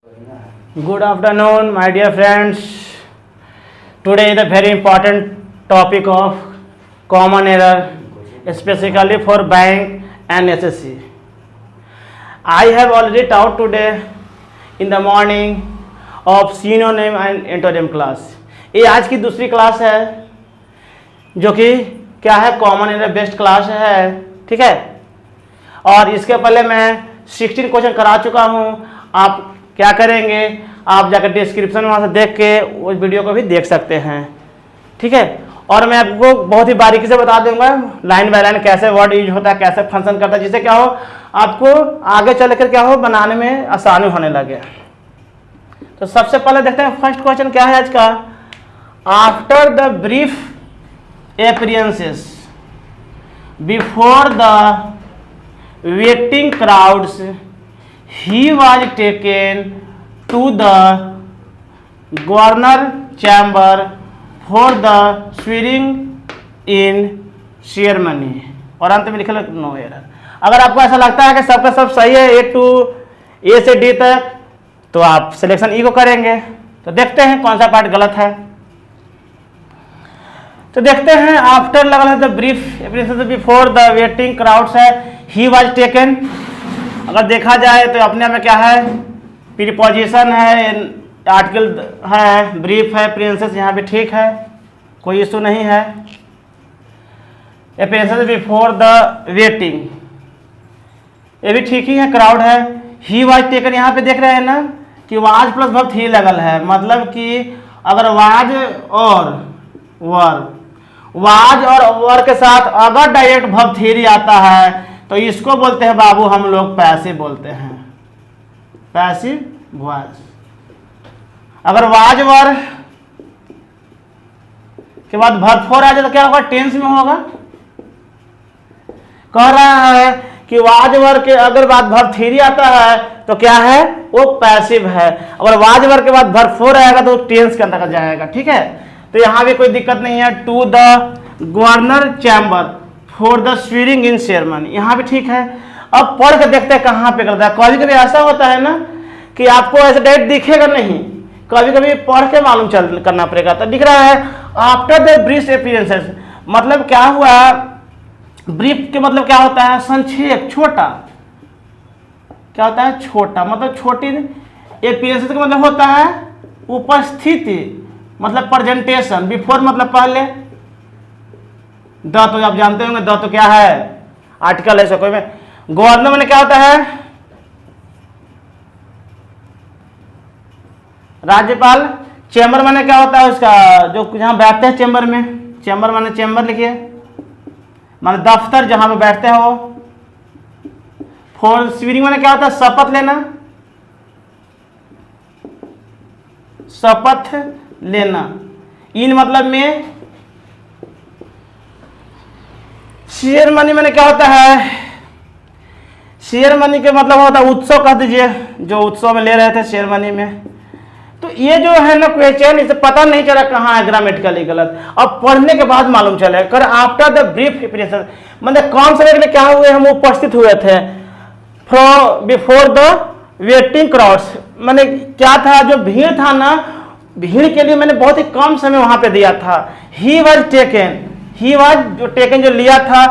Good afternoon, my dear friends. Today is a very important topic of common error, specifically for bank and SSC. I have already taught today in the morning of synonym and antonym class. ये आज की दूसरी class है जो कि क्या है, common error based class है, ठीक है। और इसके पहले मैं 16 क्वेश्चन करा चुका हूँ। आप क्या करेंगे, आप जाकर डिस्क्रिप्शन में वहाँ से देख के उस वीडियो को भी देख सकते हैं, ठीक है। और मैं आपको बहुत ही बारीकी से बता दूंगा लाइन बाय लाइन कैसे वर्ड यूज होता है, कैसे फंक्शन करता है, जिससे क्या हो आपको आगे चल कर क्या हो बनाने में आसानी होने लगे। तो सबसे पहले देखते हैं फर्स्ट क्वेश्चन क्या है आज का। After the brief appearances before the waiting crowds, he was taken to the governor chamber for the swearing in ceremony। और अंत में लिखा नो एरर। अगर आपको ऐसा लगता है कि सबका सब सही है ए टू ए से डी तक, तो आप सिलेक्शन ई को करेंगे। तो देखते हैं कौन सा पार्ट गलत है। तो देखते हैं आफ्टर लगा है the brief before the waiting crowds है, ही वाज टेकन। अगर देखा जाए तो अपने में क्या है, प्रीपोजिशन है, आर्टिकल है, ब्रीफ है, प्रिंसेस यहाँ पे ठीक है, कोई इशू नहीं है। प्रिंसेस बिफोर द वेटिंग ये भी ठीक ही है, क्राउड है। ही वाज टेकन यहाँ पे देख रहे हैं ना कि वाज प्लस वर्ब थ्री लगल है, मतलब कि अगर वाज और वर के साथ अगर डायरेक्ट वर्ब थ्री आता है तो इसको बोलते हैं बाबू हम लोग पैसिव बोलते हैं, पैसिव वॉइस। अगर वाज वर के बाद वर्ब फोर आ जाए तो क्या होगा, टेंस में होगा। कह रहा है कि वाज वर के अगर बाद वर्ब थ्री आता है तो क्या है, वो पैसिव है। अगर वाज वर के बाद वर्ब फोर आएगा तो टेंस के अंतर्गत जाएगा, ठीक है। तो यहाँ भी कोई दिक्कत नहीं है। To the governor chamber for the swearing in ceremony, यहाँ भी ठीक है। अब पढ़ के देखते हैं कहाँ पे गलत है। कभी कभी ऐसा होता है ना कि आपको ऐसे डायरेक्ट दिखेगा नहीं, कभी कभी पढ़ के मालूम करना पड़ेगा। तो दिख रहा है आफ्टर द ब्रीफ अपीयरेंसेस, मतलब क्या हुआ, ब्रीफ के मतलब क्या होता है, संक्षेप, छोटा। क्या होता है, छोटा, मतलब छोटी। अपीयरेंसेस का मतलब होता है उपस्थिति, मतलब प्रेजेंटेशन। बिफोर मतलब पहले। द तो आप जानते होंगे, द तो क्या है, आर्टिकल है। सो कोई में गवर्नर मैंने क्या होता है, राज्यपाल। चैम्बर माने क्या होता है, उसका जो जहां बैठते हैं चैम्बर में, चैम्बर माने चैम्बर लिखिए, माने दफ्तर जहां पे बैठते हैं वो। फॉर स्वीरिंग माने क्या होता है, शपथ लेना, शपथ लेना। इन मतलब में शेयर मनी मैंने क्या होता है, शेयर मनी के मतलब होता है उत्सव, कह दीजिए जो उत्सव में ले रहे थे शेयर मनी में। तो ये जो है ना क्वेश्चन, इसे पता नहीं चला कहाँ है ग्रामेटिकली गलत, अब पढ़ने के बाद मालूम चले। कर आफ्टर द ब्रीफ प्रिपरेशन मतलब कौन सा के लिए क्या हुए, हम उपस्थित हुए थे। बिफोर द वेटिंग क्राउड्स मैंने क्या था, जो भीड़ था ना, भीड़ के लिए मैंने बहुत ही कम समय वहां पे दिया था। He was taken, he was जो टेकन जो लिया था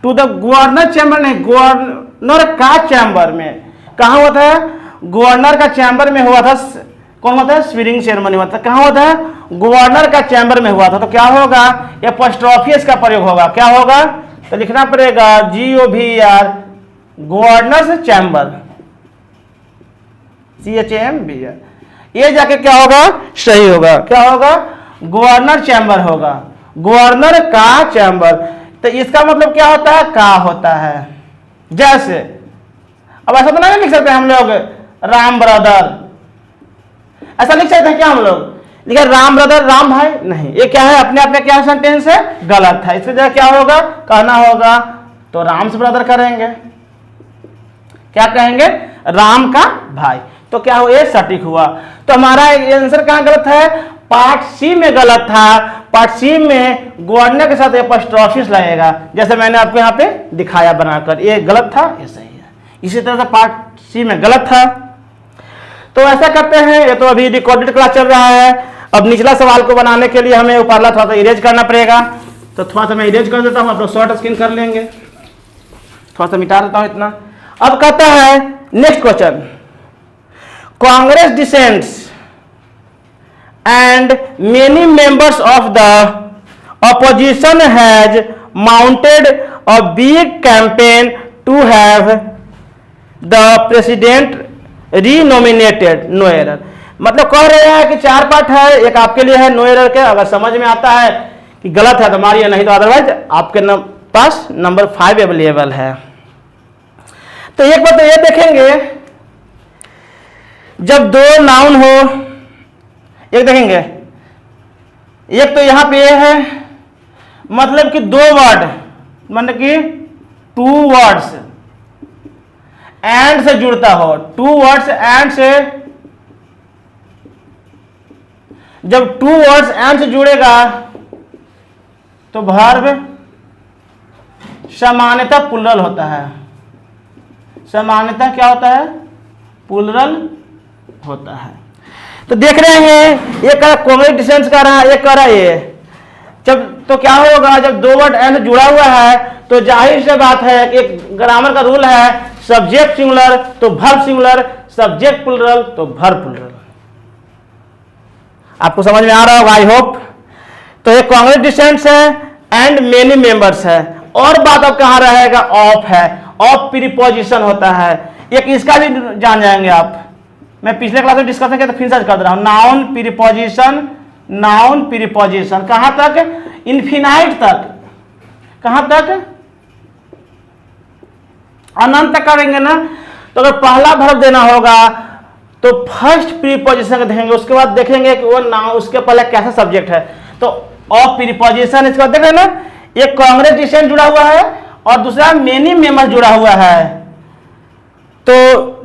टू द गवर्नर चैम्बर, नहीं गवर्नर का चैम्बर में। कहाँ हुआ था, गवर्नर का चैम्बर में हुआ था। कौन हुआ था, स्वीरिंग सेरेमनी हुआ था। कहाँ हुआ था, गवर्नर का चैम्बर में हुआ था। तो क्या होगा, एपोस्ट्रोफी का प्रयोग होगा। क्या होगा, तो लिखना पड़ेगा GOVER, गवर्नर्स चैम्बर, CHAMBR। ये जाके क्या होगा, सही होगा। क्या होगा, गवर्नर चैम्बर होगा, गवर्नर का चैम्बर। तो इसका मतलब क्या होता है, का होता है। जैसे अब ऐसा तो नहीं लिख सकते हम लोग राम ब्रदर, ऐसा लिख सकते हैं क्या हम लोग, लिखा राम ब्रदर, राम भाई, नहीं। ये क्या है, अपने आप में क्या सेंटेंस है, गलत है। इसकी जगह क्या होगा, कहना होगा तो राम से ब्रदर करेंगे, क्या कहेंगे, राम का भाई। तो क्या हुआ, ये सटीक हुआ। तो हमारा आंसर कहाँ गलत है, पार्ट सी में गलत था। पार्ट सी में गवर्नर के साथ एपोस्ट्रोफिस लगेगा, जैसे मैंने आपको यहाँ पे दिखाया बनाकर। ये गलत था, ये सही है। इसी तरह से पार्ट सी में गलत था। तो ऐसा करते हैं, ये तो अभी रिकॉर्डेड क्लास चल रहा है। अब निचला सवाल को बनाने के लिए हमें ऊपरला थोड़ा सा इरेज करना पड़ेगा, तो थोड़ा सा मैं इरेज कर देता हूँ, आप लोग शॉर्ट स्क्रीन कर लेंगे। थोड़ा सा मिटा देता हूँ इतना। अब कहता है next question, Congress dissents and many members of the opposition has mounted a big campaign to have the president renominated, no error. मतलब कह रहे हैं कि 4 पार्ट है, एक आपके लिए है नो एरर के, अगर समझ में आता है कि गलत है तो मारिए, नहीं तो अदरवाइज आपके पास नंबर 5 अवेलेबल है। तो एक बात तो ये देखेंगे, जब 2 नाउन हो, एक देखेंगे, एक तो यहां पे है मतलब कि 2 वर्ड, मतलब कि 2 वर्ड्स एंड से जुड़ता हो, 2 वर्ड्स एंड से, जब 2 वर्ड्स एंड से जुड़ेगा तो वर्ब सामान्यतः प्लुरल होता है। सामान्यतः क्या होता है? प्लुरल होता है। तो देख रहे हैं, ये कह रहा कांग्रेस डिसेंट्स कर रहा है, एक कह रहा है ये। जब तो क्या होगा, जब 2 वर्ड एंड जुड़ा हुआ है तो जाहिर से बात है कि एक ग्रामर का रूल है, सब्जेक्ट सिंगुलर तो वर्ब सिंगुलर, सब्जेक्ट प्लुरल तो वर्ब प्लुरल। आपको समझ में आ रहा होगा आई होप। तो ये कांग्रेस डिसेंट्स है एंड मेनी मेंबर्स है, और बात अब कहां रहेगा, ऑफ है, ऑफ प्रीपोजिशन होता है। एक इसका भी जान जाएंगे आप, मैं पिछले क्लास में डिस्कस किया तो फिर सर्च कर रहा हूं। नाउन प्रीपोजिशन, नाउन प्रीपोजिशन कहां तक? इन्फिनाइट तक। कहां तक? अनंत तक करेंगे ना। तो अगर पहला वर्ब देना होगा तो फर्स्ट प्रीपोजिशन देखेंगे, उसके बाद देखेंगे कि वो नाउन, उसके पहले कैसा सब्जेक्ट है। तो ऑफ प्रीपोजिशन, इसके बाद देख रहे हैं ना, एक कांग्रेस डिसेंट जुड़ा हुआ है और दूसरा मेनी मेंबर जुड़ा हुआ है। तो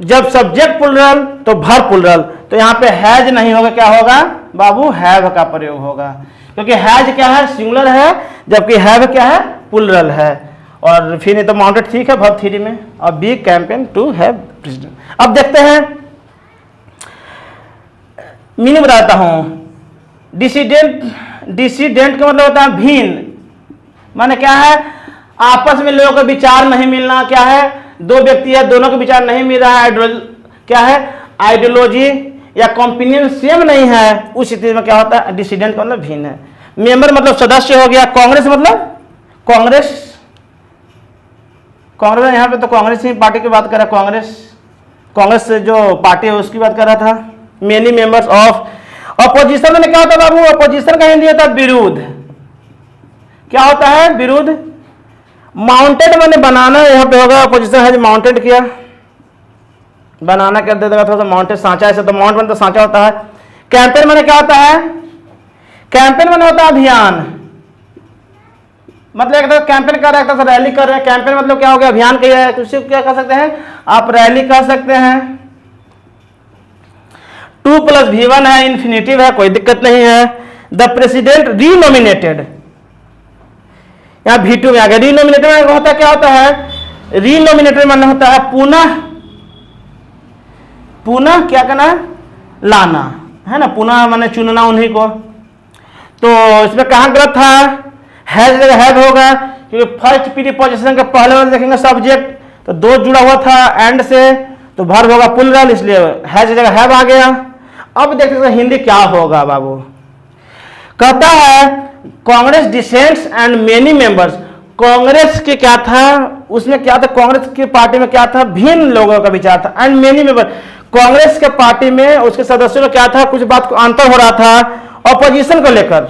जब सब्जेक्ट प्लुरल तो वर्ब प्लुरल, तो यहां पे हैज नहीं होगा, क्या होगा बाबू? हैव का प्रयोग होगा, क्योंकि हैज क्या है? सिंगुलर है, जबकि हैव क्या है? प्लुरल है। और फिर नहीं तो माउंटेड ठीक है वर्ब 3 में, और big campaign to have president. अब देखते हैं, मीनिंग बताता हूं। डिसिडेंट, डिसिडेंट का मतलब होता है भिन्न, माने क्या है? आपस में लोगों का विचार नहीं मिलना। क्या है? 2 व्यक्ति है, दोनों के विचार नहीं मिल रहा है, क्या है? आइडियोलॉजी या कॉम्पिनियन सेम नहीं है, उस स्थिति में क्या होता है? डिसिडेंट का मतलब भिन्न है। मेंबर मतलब सदस्य हो गया। कांग्रेस मतलब कांग्रेस, कांग्रेस यहाँ पे तो कांग्रेस ही पार्टी की बात कर रहा है, कांग्रेस, कांग्रेस जो पार्टी है उसकी बात कर रहा था। मेनी मेंबर्स ऑफ, अपोजिशन में क्या होता है बाबू? अपोजिशन का हिंदी होता है विरोध। क्या होता है? विरोध। माउंटेड माने बनाना, यहाँ पे होगा अपोजिशन है जो माउंटेड किया, बनाना कर देगा थोड़ा सा, माउंटेड सांचा, ऐसे तो माउंट तो सांचा होता है। कैंपेन माने क्या होता है? कैंपेन माने होता है अभियान, मतलब एक तो कैंपेन कर रहे हैं, रैली कर रहे हैं। कैंपेन मतलब क्या हो गया? अभियान किया है, तो क्या कर सकते हैं आप? रैली कर सकते हैं। 2 + V1 है, इन्फिनेटिव है, कोई दिक्कत नहीं है। द प्रेसिडेंट रीनोमिनेटेड, यहां V2 में आ गया। रीनोमिनेटेड में होता क्या होता है? रीनोमिनेटेड माने होता है पुनः, पुनः क्या करना है? लाना है ना, पुनः माने चुनना उन्हीं को। तो इसमें कहां गलत था? हैज जगह हैव होगा, क्योंकि फर्स्ट प्रीपोजिशन के पहले वाले देखेंगे सब्जेक्ट, तो 2 जुड़ा हुआ था एंड से, तो वर्ब होगा प्लुरल, इसलिए हैज जगह हैव आ गया। अब देखते हैं हिंदी क्या होगा बाबू। कहता है Congress dissents and many members, Congress के क्या था? उसमें क्या था? कांग्रेस की पार्टी में क्या था? भिन्न लोगों का विचार था। एंड मेनी मेंबर, कांग्रेस के पार्टी में उसके सदस्यों में क्या था? कुछ बात को अंतर हो रहा था ऑपोजिशन को लेकर,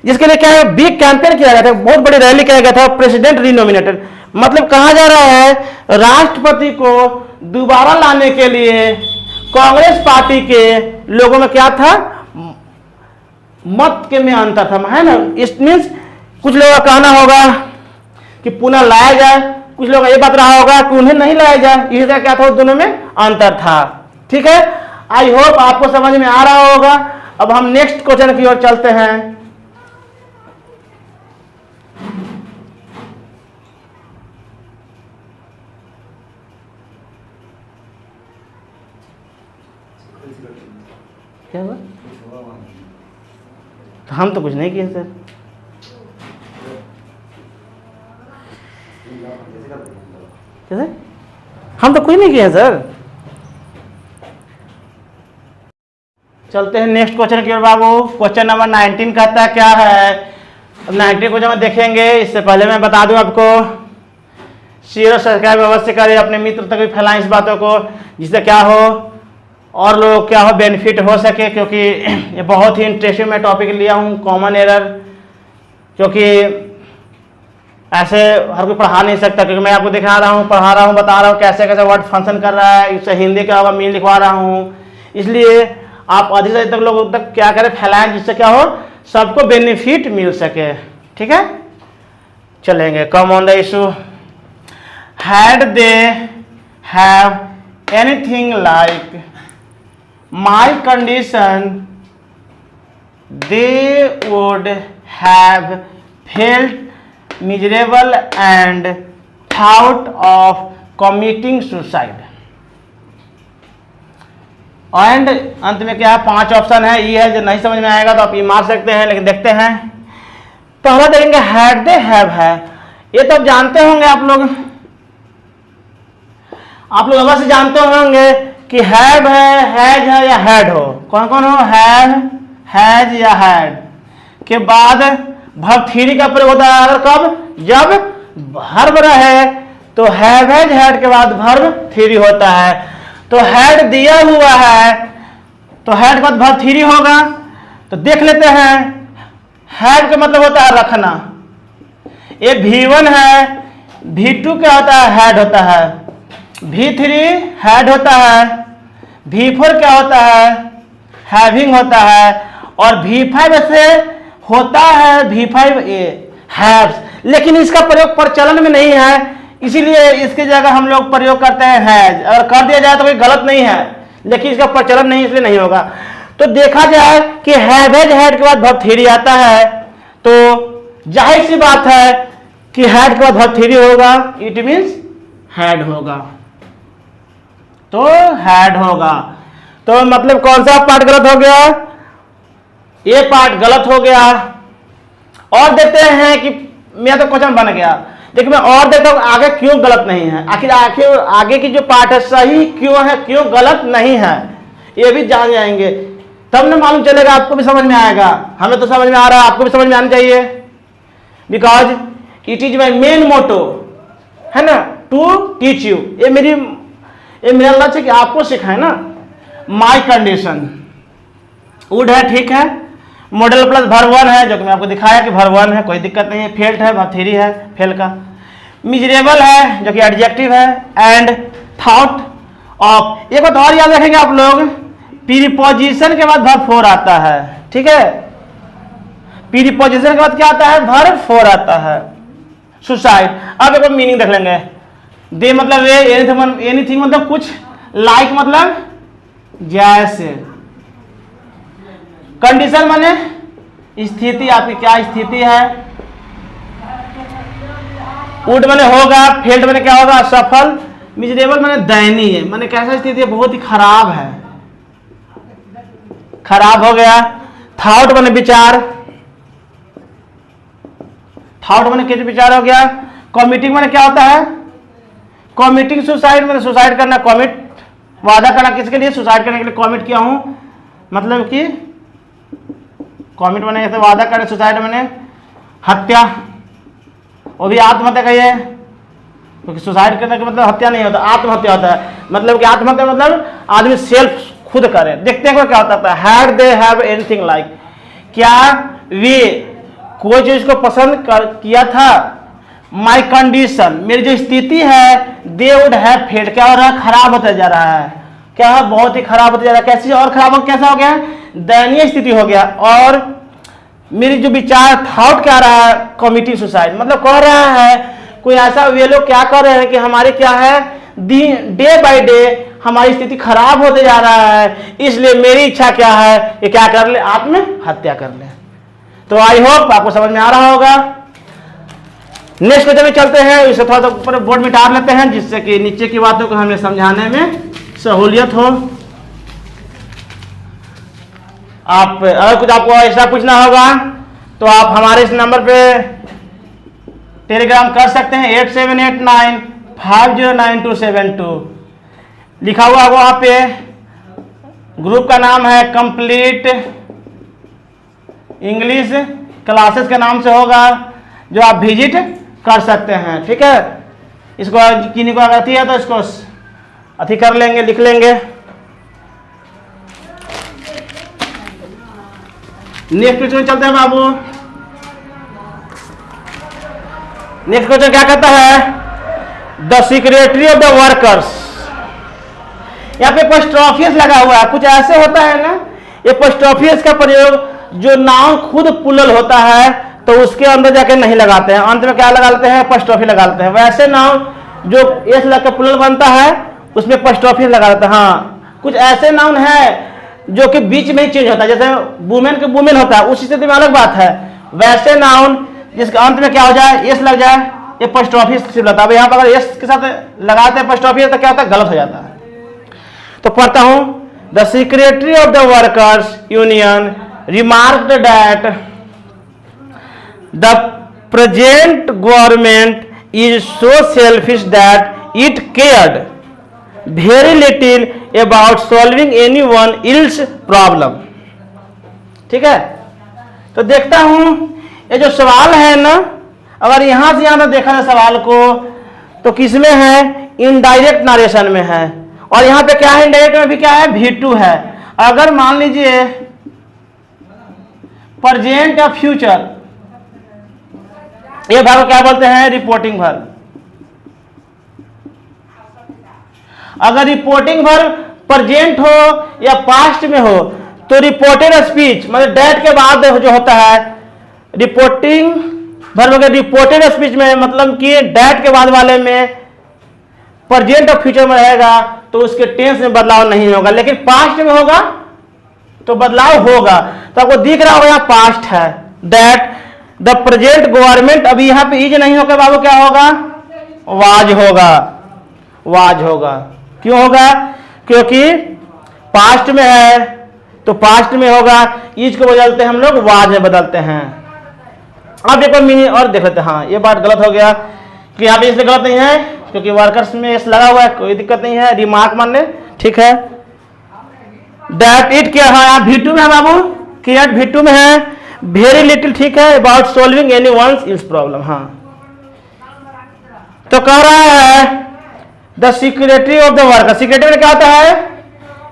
जिसके लिए क्या है? बिग कैंपेन किया गया था, बहुत बड़ी रैली किया गया था। प्रेसिडेंट रीनोमिनेटेड मतलब कहा जा रहा है राष्ट्रपति को दोबारा लाने के लिए कांग्रेस पार्टी के लोगों में क्या था? मत के में अंतर था, है ना। इट मीन्स कुछ लोगों का कहना होगा कि पुनः लाया जाए, कुछ लोग ये बात रहा होगा कि उन्हें नहीं लाया जाए। इसका क्या था? दोनों में अंतर था। ठीक है, आई होप आपको समझ में आ रहा होगा। अब हम नेक्स्ट क्वेश्चन की ओर चलते हैं। क्या हुआ? तो हम तो कुछ नहीं किए सर। कैसे? हम तो कुछ नहीं किए सर। चलते हैं नेक्स्ट क्वेश्चन की ओर बाबू। क्वेश्चन नंबर 19 कहता है क्या है? 19 को जब हम देखेंगे, इससे पहले मैं बता दूं आपको, शेयर सब्सक्राइब अवश्य करें, अपने मित्र तक भी फैलाएं इस बातों को, जिससे क्या हो और लोग क्या हो बेनिफिट हो सके, क्योंकि ये बहुत ही इंटरेस्टिंग मैं टॉपिक लिया हूँ, कॉमन एरर। क्योंकि ऐसे हर कोई पढ़ा नहीं सकता, क्योंकि मैं आपको दिखा रहा हूँ, पढ़ा रहा हूँ, बता रहा हूँ कैसे कैसे वर्ड फंक्शन कर रहा है, इससे हिंदी का होगा मीन लिखवा रहा हूँ। इसलिए आप अधिक से अधिक लोगों तक क्या करें, फैलाएं, जिससे क्या हो सबको बेनिफिट मिल सके। ठीक है, चलेंगे। Come on the issue. Had they have anything like my condition, they would have felt miserable and thought of committing suicide. And अंत में क्या है? 5 ऑप्शन है। ये है, जो नहीं समझ में आएगा तो आप ये मार सकते हैं, लेकिन देखते हैं। पहला देखेंगे हैड दे हैव है। ये तो आप जानते होंगे, आप लोग अवश्य जानते होंगे कि हैव है, हैज है या हैड हो। कौन कौन हो? हैव, हैज या हैड के बाद वर्ब थ्री का प्रयोग होता है। अगर कब? जब वर्ब रहे तो हैव हैज हैड के बाद वर्ब थ्री होता है। तो हैड दिया हुआ है तो हैड के बाद वर्ब थ्री होगा। तो देख लेते हैं। हैड का मतलब होता है रखना। ये V1 है, V2 क्या होता है? हैड होता है। V3 हैड होता है। V4 क्या होता है? हैविंग होता है। और V5 से होता है V5A हैव्स, लेकिन इसका प्रयोग प्रचलन में नहीं है, इसीलिए इसकी जगह हम लोग प्रयोग करते हैं हैज। अगर कर दिया जाए तो कोई गलत नहीं है, लेकिन इसका प्रचलन नहीं, इसलिए नहीं होगा। तो देखा जाए कि हैव हैज हैड के बाद वर्ब थ्री आता है, तो जाहिर सी बात है कि हैड के बाद वर्ब थ्री होगा, इट मीन्स हैड होगा। तो हैड होगा। तो मतलब कौन सा पार्ट गलत हो गया? ये पार्ट गलत हो गया। और देखते हैं कि मेरा तो क्वेश्चन बन गया, देखिए मैं और देखता हूं आगे क्यों गलत नहीं है। आखिर आगे की जो पार्ट है सही क्यों है, क्यों गलत नहीं है, ये भी जान जाएंगे, तब ना मालूम चलेगा, आपको भी समझ में आएगा। हमें तो समझ में आ रहा है, आपको भी समझ में आना चाहिए। Because it is my main motto, है ना, टू टीच यू। ये मेरा लक्ष्य कि आपको सिखाए ना। माई कंडीशन वुड है, ठीक है। मॉडल प्लस वर्ब 1 है, जो कि मैं आपको दिखाया कि वर्ब 1 है, कोई दिक्कत नहीं है। फेल्ट है, वर्ब 3 है, फेल का। मिजरेबल है, जो कि एडजेक्टिव है। एंड थॉट ऑफ, एक बात और याद रखेंगे आप लोग, प्रीपोजिशन के बाद वर्ब 4 आता है, ठीक है। प्रीपोजिशन के बाद क्या आता है? वर्ब 4 आता है। सुसाइड। अब एक मीनिंग देख लेंगे। दे मतलब एनीथिंग मतलब कुछ, लाइक मतलब जैसे, कंडीशन माने स्थिति, आपकी क्या स्थिति है। वुड माने होगा, फेल्ड माने क्या होगा? सफल। मिजरेबल माने दयनीय, माने कैसा स्थिति है? बहुत ही खराब है, खराब हो गया। थॉट माने विचार, थॉट माने किस विचार हो गया। कमिटिंग माने क्या होता है? कमिटिंग सुसाइड माने सुसाइड करना, कमिट वादा करना, किसके लिए? सुसाइड करने के लिए कमिट किया हूं, मतलब कि कमिट माने ऐसे वादा करना, सुसाइड माने हत्या, वो भी आत्महत्या का ही है, क्योंकि सुसाइड करने का मतलब हत्या नहीं होता, आत्महत्या होता है। मतलब कि आत्महत्या मतलब आदमी सेल्फ खुद करे। देखते हैं क्या होता है। Had they have anything like, क्या वे कोई जो इसको पसंद किया था। माई कंडीशन, मेरी जो स्थिति है। दे वुड हैव फेल्ड, क्या हो रहा है? खराब होता जा रहा है, क्या बहुत ही खराब होता जा रहा है। कैसे और खराब हो, कैसा हो गया? दयनीय स्थिति हो गया। और मेरी जो विचार थॉट क्या रहा है? कमिटिंग सुसाइड, मतलब कह रहा है कोई ऐसा, वे लोग क्या कर रहे हैं कि हमारे क्या है, डे बाय डे हमारी स्थिति खराब होते जा रहा है, इसलिए मेरी इच्छा क्या है, ये क्या कर ले? आत्महत्या कर ले। तो आई होप आपको समझ में आ रहा होगा। नेक्स्ट क्वेश्चन में चलते हैं। इसे थोड़ा सा ऊपर बोर्ड में टार लेते हैं, जिससे कि नीचे की बातों को हमें समझाने में सहूलियत हो। आप अगर कुछ आपको एक्स्ट्रा पूछना होगा तो आप हमारे इस नंबर पे टेलीग्राम कर सकते हैं 8789509272। लिखा हुआ वहाँ पे ग्रुप का नाम है कंप्लीट इंग्लिश क्लासेस के नाम से होगा, जो आप विजिट कर सकते हैं। ठीक है, इसको किन्हीं को अगर आती है तो इसको अथी कर लेंगे, लिख लेंगे। नेक्स्ट क्वेश्चन चलते हैं बाबू। नेक्स्ट क्वेश्चन क्या कहता है, the secretary of the workers. यहाँ पे पोस्ट ऑफिस लगा हुआ है। कुछ ऐसे होता है ना, ये पोस्ट ऑफिस का प्रयोग जो नाउन खुद प्लूरल होता है तो उसके अंदर जाके नहीं लगाते हैं, अंत में क्या लगाते हैं, पोस्ट ऑफिस लगाते हैं। वैसे नाउन जो एस लग के प्लूरल बनता है उसमें पोस्ट ऑफिस लगा देते हैं। हाँ, कुछ ऐसे नाउन है जो कि बीच में ही चेंज होता है, जैसे वुमेन के वुमेन होता है, उस स्थिति में अलग बात है। वैसे नाउन जिसके अंत में क्या हो जाए, एस लग जाए, ये पोस्ट ऑफिस सिर्फ लगता है। अब यहाँ पर अगर एस के साथ लगाते हैं पोस्ट ऑफिस तो क्या होता है, गलत हो जाता है। तो पढ़ता हूं, the secretary of the workers union remarked that the present government is so selfish that it cared very little about solving anyone else's problem. ठीक है, तो देखता हूं ये जो सवाल है ना, अगर यहां से यहां देखा जाए सवाल को तो किसमें है, इनडायरेक्ट नारेशन में है। और यहां पे क्या है, इनडायरेक्ट में भी क्या है, V2 है। अगर मान लीजिए प्रेजेंट या फ्यूचर, ये भाग क्या बोलते हैं, रिपोर्टिंग वर्ब। अगर रिपोर्टिंग वर्ब प्रेजेंट हो या पास्ट में हो तो रिपोर्टेड स्पीच मतलब डेट के बाद जो होता है, रिपोर्टिंग वर्ब अगर रिपोर्टेड स्पीच में मतलब कि डेट के बाद वाले में प्रेजेंट और फ्यूचर में रहेगा तो उसके टेंस में बदलाव नहीं होगा, लेकिन पास्ट में होगा तो बदलाव होगा। तो आपको दिख रहा होगा यहाँ पास्ट है, दैट द प्रेजेंट गवर्नमेंट। अभी यहाँ पे इज नहीं होगा बाबू, क्या होगा, वाज होगा, वाज होगा। क्यों होगा, क्योंकि पास्ट में है तो पास्ट में होगा, इज को बदलते हैं हम लोग वाज में बदलते हैं। अब देखो मीनिंग और देख लेते हैं। हाँ, ये बात गलत हो गया कि यहाँ पे इसलिए गलत नहीं है क्योंकि वर्कर्स में इस लगा हुआ है, कोई दिक्कत नहीं है, रिमार्क मान ले। ठीक है, दैट इट क्या है, यहाँ V2 में है बाबू, केयर्ड V2 में है, वेरी लिटिल ठीक है, about solving anyone's is problem. हाँ, तो कह रहा है the secretary of the worker. सेक्रेटरी में क्या होता है,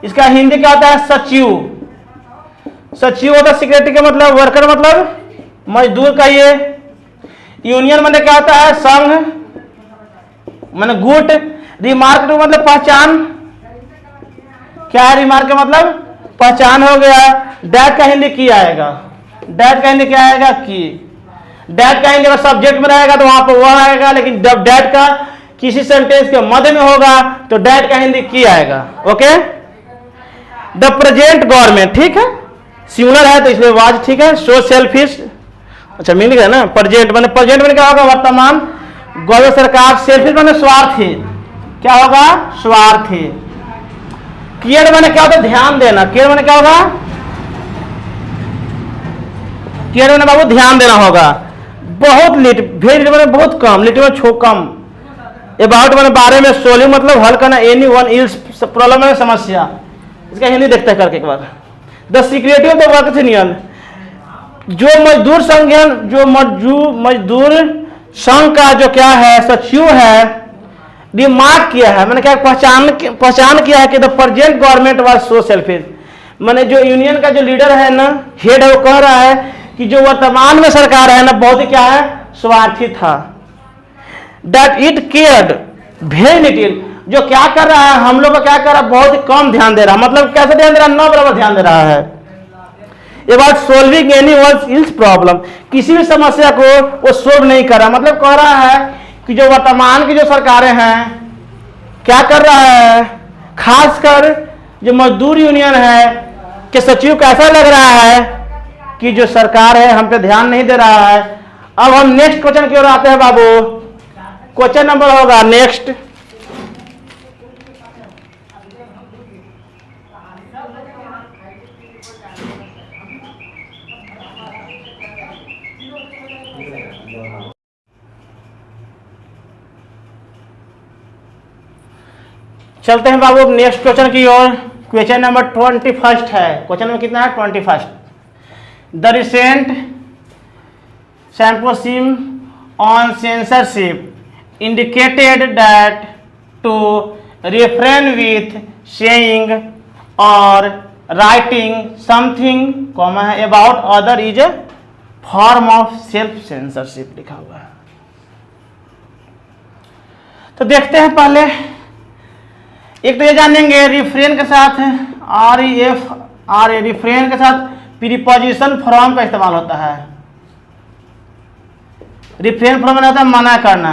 इसका हिंदी क्या होता है, सचिव। सचिव होता है सेक्रेटरी का मतलब, वर्कर मतलब मजदूर का। ये यूनियन मतलब क्या होता है, संघ माने गुट। रिमार्क मतलब पहचान, क्या है रिमार्क का मतलब, पहचान हो गया। डैट का हिंदी की आएगा, डैट का हिंदी क्या आएगा, की। डैट का हिंदी अगर सब्जेक्ट में रहेगा तो वहां पर वह आएगा, लेकिन जब डैट का किसी सेंटेंस के मध्य में होगा तो डैट का हिंदी की आएगा। ओके, द प्रेजेंट गवर्नमेंट, ठीक है, सिंगुलर है तो इसलिए वाज। ठीक है, सो सेल्फिश, अच्छा मीनिंग है ना, प्रेजेंट मैंने, प्रेजेंट में क्या होगा, वर्तमान। गवर्नमेंट सरकार, सेल्फिश मैंने स्वार्थी, क्या होगा, स्वार्थी। केयर मैंने क्या होता है, ध्यान देना। केयर मैंने क्या होगा, केयर मैंने बाबू ध्यान देना होगा। बहुत लिट, वेरी मैंने बहुत कम, लिट में छो कम। अबाउट मैंने बारे में, सोल्व मतलब हल करना, एनी वन इल्स प्रॉब्लम है, समस्या। इसका हिंदी देखते हैं करके एक बार। The secretary of the workers union, जो मजदूर संगठन, जो मजदूर संघ का जो क्या है, सचिव है, रिमार्क किया है, मैंने क्या पहचान किया है कि the present government was so selfish. मैंने जो यूनियन का जो लीडर है ना, हेड है, वो कह रहा है कि जो वर्तमान में सरकार है ना, बहुत ही क्या है, स्वार्थी था। That it cared very little, जो क्या कर रहा है, हम लोग को क्या कर रहा है, बहुत ही कम ध्यान दे रहा है। मतलब कैसे ध्यान दे रहा है, 9 बराबर ध्यान दे रहा है। About solving any one else's problem, किसी भी समस्या को वो सोल्व नहीं कर रहा। मतलब कह रहा है कि जो वर्तमान की जो सरकारें हैं क्या कर रहा है, खासकर जो मजदूर यूनियन है कि सचिव को ऐसा लग रहा है कि जो सरकार है हम पे ध्यान नहीं दे रहा है। अब हम नेक्स्ट क्वेश्चन की ओर आते हैं बाबू। क्वेश्चन नंबर होगा नेक्स्ट, चलते हैं बाबू नेक्स्ट क्वेश्चन की ओर। क्वेश्चन नंबर 21 है। क्वेश्चन नंबर कितना है? 21। The recent symposium on censorship indicated that to refrain with saying or writing something about other is a form of self censorship लिखा हुआ है। तो देखते हैं पहले, एक तो ये जानेंगे रिफ्रेन के साथ रिफ्रेन के साथ प्रीपोजिशन फ्रॉम का इस्तेमाल होता है। रिफ्रेन फ्रॉम होता है मना करना,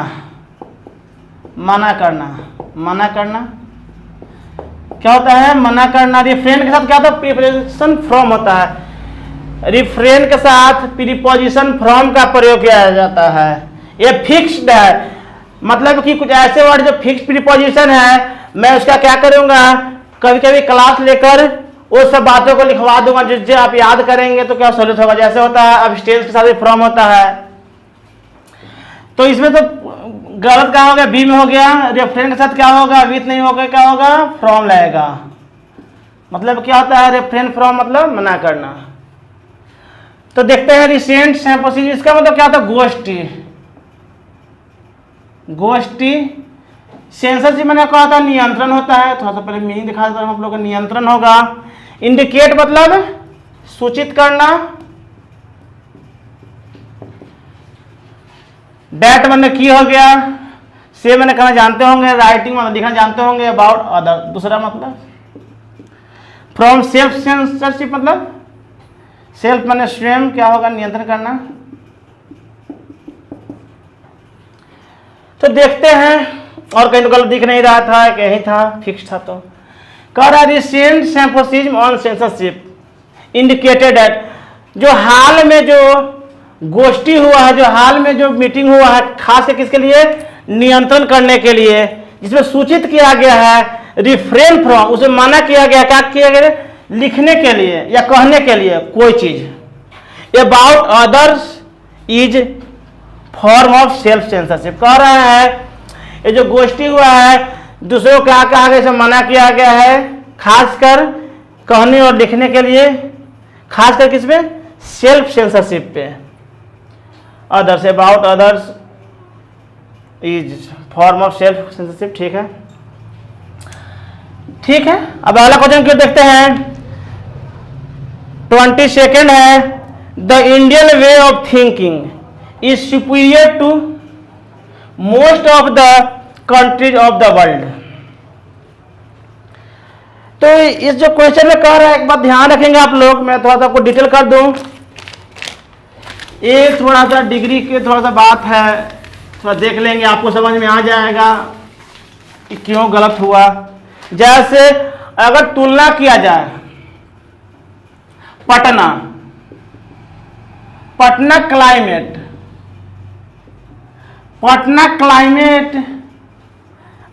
मना करना, मना करना क्या होता है? मना करना। रिफ्रेन के साथ क्या होता है? प्रीपोजिशन फ्रॉम होता है। रिफ्रेन के साथ प्रीपोजिशन फ्रॉम का प्रयोग किया जाता है। ये फिक्स्ड है, मतलब कि कुछ ऐसे वर्ड जो फिक्स्ड प्रीपोजिशन है, मैं उसका क्या करूंगा, कभी कभी क्लास लेकर उस सब बातों को लिखवा दूंगा जिससे आप याद करेंगे तो क्या सॉल्व होगा। जैसे होता है अब स्टेज के साथ भी फ्रॉम होता है, तो इसमें तो गलत क्या होगा? बी में हो गया। रेफरेंस के साथ क्या होगा? विथ नहीं होगा, क्या होगा? फ्रॉम लगेगा। मतलब क्या होता है? रेफरेंस फ्रॉम मतलब मना करना। तो देखते हैं रिसेंट सैम्पोसिस, इसका मतलब क्या होता है? गोष्ठी। गोष्ठी सेंसरशिप मैंने कहा था नियंत्रण होता है। थोड़ा सा पहले मीनिंग दिखा देता हूं आप लोगों को। नियंत्रण होगा। इंडिकेट मतलब सूचित करना। डेट मतलब की हो गया। से मैंने कहना जानते होंगे। राइटिंग मतलब लिखना जानते होंगे। अबाउट अदर दूसरा मतलब। फ्रॉम सेल्फ सेंसरशिप मतलब सेल्फ मैंने स्वयं क्या होगा? नियंत्रण करना। तो देखते हैं, और कहीं तो गलत दिख नहीं रहा था, कहीं था फिक्स था। तो कह रहा recent symposiums on censorship indicated at, जो हाल में जो गोष्ठी हुआ है, जो हाल में जो मीटिंग हुआ है, खास कर किसके लिए? नियंत्रण करने के लिए, जिसमें सूचित किया गया है रिफ्रेन फ्रॉम, उसे मना किया गया। क्या किया गया? लिखने के लिए या कहने के लिए कोई चीज। About others is form of self censorship. कह रहा है ये जो गोष्ठी हुआ है, दूसरों को क्या कहा गया? इसे मना किया गया है, खासकर कहने और लिखने के लिए, खासकर किसमें? सेल्फ सेंसरशिप पे। Others, about others is form of self censorship. ठीक है, ठीक है। अब अगला क्वेश्चन क्यों देखते हैं। 22 है। The Indian way of thinking is superior to most of the countries of the world. तो इस जो क्वेश्चन में कह रहा है, एक बात ध्यान रखेंगे आप लोग, मैं थोड़ा सा आपको डिटेल कर दूं। ये थोड़ा सा डिग्री के थोड़ा सा बात है, थोड़ा देख लेंगे, आपको समझ में आ जाएगा कि क्यों गलत हुआ। जैसे अगर तुलना किया जाए, पटना, पटना क्लाइमेट, पटना क्लाइमेट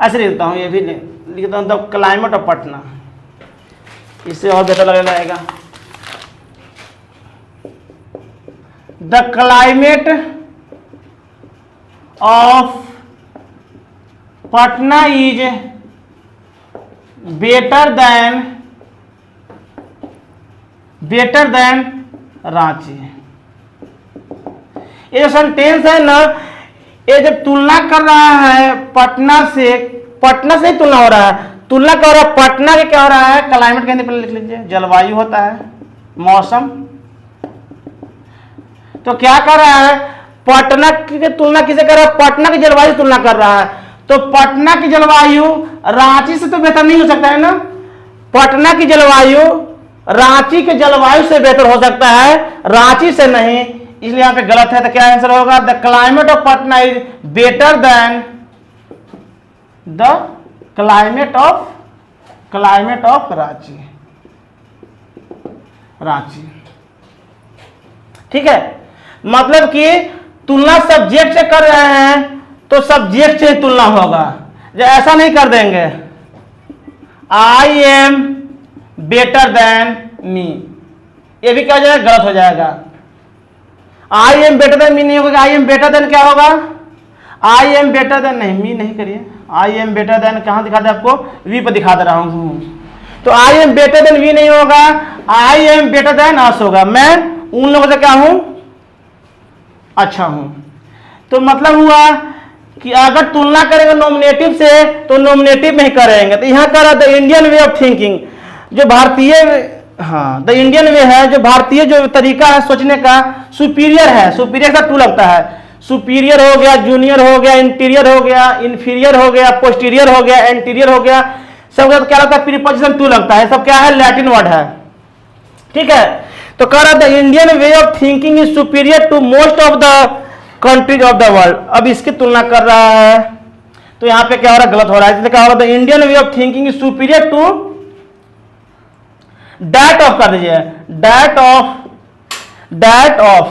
ऐसे लिखता हूं, ये भी लिखता हूं द क्लाइमेट ऑफ पटना, इससे और बेहतर लग जाएगा। The climate of Patna is better than Ranchi. ये जो सेंटेंस है ना, ये जब तुलना कर रहा है पटना से ही तुलना हो रहा है। तुलना क्या हो रहा है? पटना के क्या हो रहा है? क्लाइमेट कहने पर लिख लीजिए, जलवायु होता है, मौसम। तो क्या कर रहा है? पटना की तुलना किसे कर रहा है? पटना की जलवायु तुलना कर रहा है। तो पटना की जलवायु रांची से तो बेहतर नहीं हो सकता है ना। पटना की जलवायु रांची के जलवायु से बेहतर हो सकता है, रांची से नहीं, इसलिए यहां पे गलत है। तो क्या आंसर होगा? The climate of Patna is better than the climate of Ranchi. ठीक है, मतलब कि तुलना सब्जेक्ट से कर रहे हैं तो सब्जेक्ट से ही तुलना होगा। जो ऐसा नहीं कर देंगे आई एम बेटर देन मी, ये भी क्या हो जाएगा? गलत हो जाएगा। आई एम बेटर देन मी नहीं होगा। आई एम बेटर देन क्या होगा? आई एम बेटर देन, नहीं, मी नहीं करिए, आई एम बेटर देन, कहाँ दिखा दे आपको, वी पर दिखा दे रहा हूँ। तो I am better than we नहीं होगा, I am better than us होगा। मैं उन लोगों से क्या हूं, अच्छा हूं। तो मतलब हुआ कि अगर तुलना करेंगे नॉमिनेटिव से तो नॉमिनेटिव में ही करेंगे। तो यहां कह रहा the Indian way of thinking, जो भारतीय, हाँ द इंडियन वे है, जो भारतीय जो तरीका है सोचने का सुपीरियर है। सुपीरियर का टू लगता है, सुपीरियर हो गया, जूनियर हो गया, इंटीरियर हो गया, इन्फीरियर हो गया, पोस्टीरियर हो गया, एंटीरियर हो गया, सब क्या लगता है, प्रीपोजिशन टू लगता है। सब क्या है, लैटिन वर्ड है, ठीक है। तो कह रहा the Indian way of thinking is superior to most of the countries of the world. अब इसकी तुलना कर रहा है, तो यहां पे क्या हो रहा है, गलत हो रहा है। इसलिए क्या हो रहा है, the Indian way of thinking is superior to that of, कर दीजिए डैट ऑफ,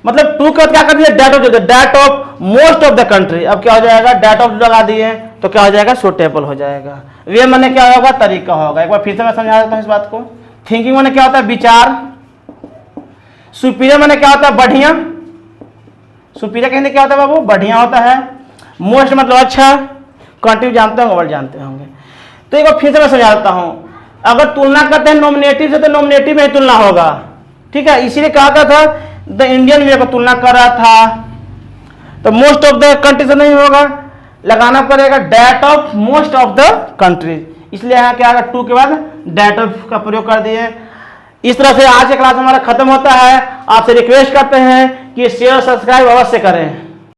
मतलब टू का क्या कर दीजिए, that of, that of most of the country. अब क्या हो जाएगा, डैट ऑफ लगा दिए तो क्या हो जाएगा, सुटेबल हो जाएगा। वे माने क्या होगा, तरीका होगा। एक बार फिर से मैं समझा देता हूं इस बात को। थिंकिंग माने क्या होता है, विचार। सुपीरियर माने क्या होता है, बढ़िया। सुपीरियर कहने क्या होता है बाबू, बढ़िया होता है। मोस्ट मतलब अच्छा, कंट्री जानते होंगे, वर्ड जानते होंगे। तो एक बार फिर से मैं समझा देता हूं। अगर तुलना करते हैं नॉमिनेटिव से तो नॉमिनेटिव में ही तुलना होगा, ठीक है। इसीलिए कहा गया था द इंडियन वे को तुलना कर रहा था, तो मोस्ट ऑफ द कंट्री से नहीं होगा, लगाना पड़ेगा that of most of the country. इसलिए यहाँ क्या आएगा, टू के बाद डैट ऑफ का प्रयोग कर दिए। इस तरह से आज का क्लास हमारा खत्म होता है। आपसे रिक्वेस्ट करते हैं कि शेयर सब्सक्राइब अवश्य करें।